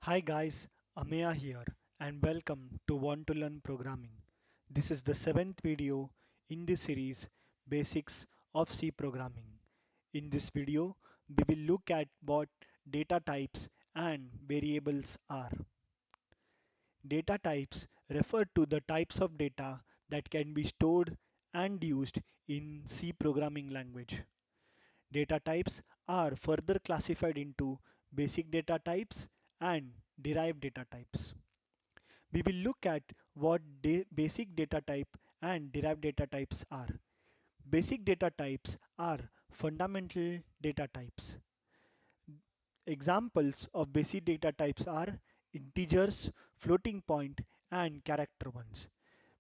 Hi guys, Ameya here and welcome to Want to Learn Programming. This is the seventh video in this series Basics of C Programming. In this video, we will look at what data types and variables are. Data types refer to the types of data that can be stored and used in C programming language. Data types are further classified into basic data types and derived data types. We will look at what basic data type and derived data types are. Basic data types are fundamental data types. Examples of basic data types are integers, floating point, and character ones.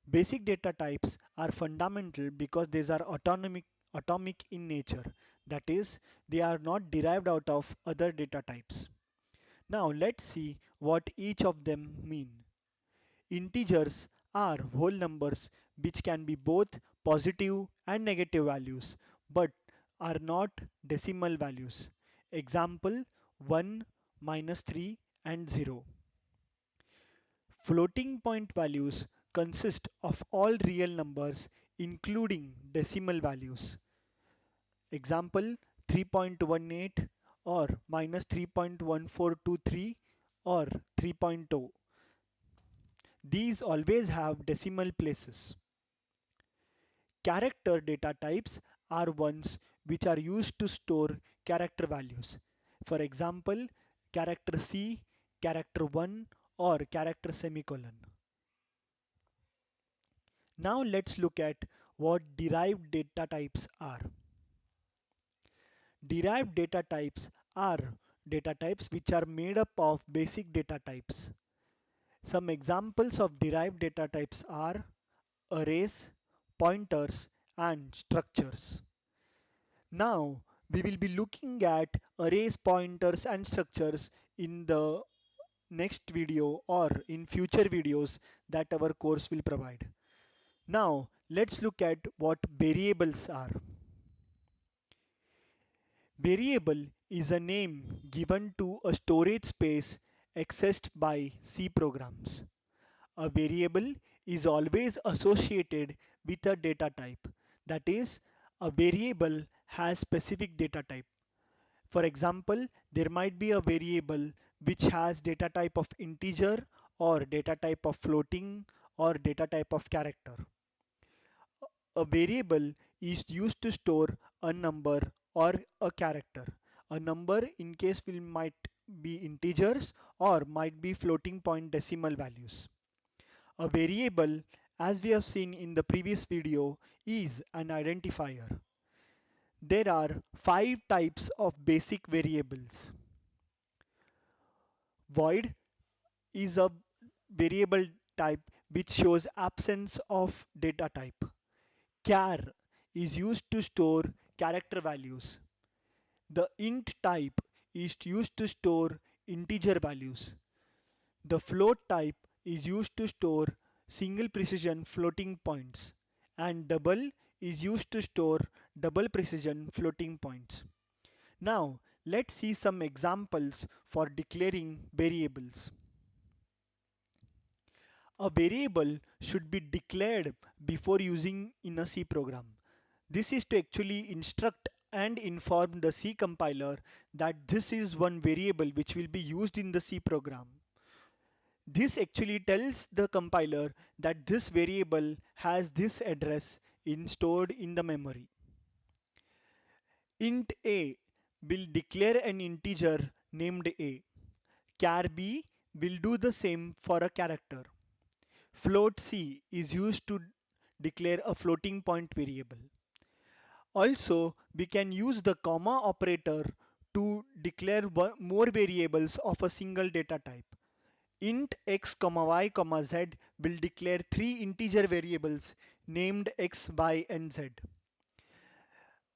Basic data types are fundamental because these are atomic in nature. That is, they are not derived out of other data types. Now let's see what each of them mean. Integers are whole numbers which can be both positive and negative values but are not decimal values. Example 1, minus 3 and 0. Floating point values consist of all real numbers including decimal values. Example 3.18 or minus 3.1423 or 3.0. These always have decimal places. Character data types are ones which are used to store character values. For example, character C, character 1 or character semicolon. Now let's look at what derived data types are. Derived data types are data types which are made up of basic data types. Some examples of derived data types are arrays, pointers, and structures. Now we will be looking at arrays, pointers, and structures in the next video or in future videos that our course will provide. Now let's look at what variables are. Variable is a name given to a storage space accessed by C programs. A variable is always associated with a data type. That is, a variable has specific data type. For example, there might be a variable which has data type of integer or data type of floating or data type of character. A variable is used to store a number or a character. A number in case will might be integers or might be floating point decimal values. A variable, as we have seen in the previous video, is an identifier. There are five types of basic variables. Void is a variable type which shows absence of data type. Char is used to store character values. The int type is used to store integer values. The float type is used to store single precision floating points, and double is used to store double precision floating points. Now let's see some examples for declaring variables. A variable should be declared before using in a C program. This is to actually instruct and inform the C compiler that this is one variable which will be used in the C program. This actually tells the compiler that this variable has this address stored in the memory. Int a will declare an integer named a. Char b will do the same for a character. Float c is used to declare a floating point variable. Also, we can use the comma operator to declare more variables of a single data type. Int x, y, z will declare three integer variables named x, y, and z.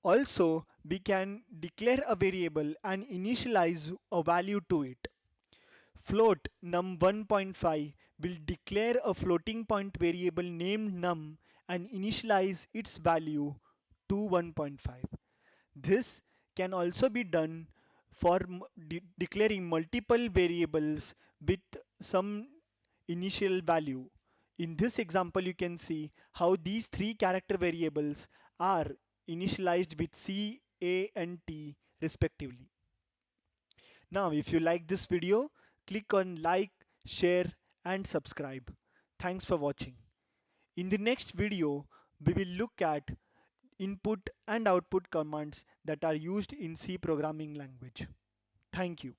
Also, we can declare a variable and initialize a value to it. Float num 1.5 will declare a floating point variable named num and initialize its value to 1.5. This can also be done for declaring multiple variables with some initial value. In this example, you can see how these three character variables are initialized with C, A, and T respectively. Now, if you like this video, click on like, share, and subscribe. Thanks for watching. In the next video, we will look at input and output commands that are used in C programming language. Thank you.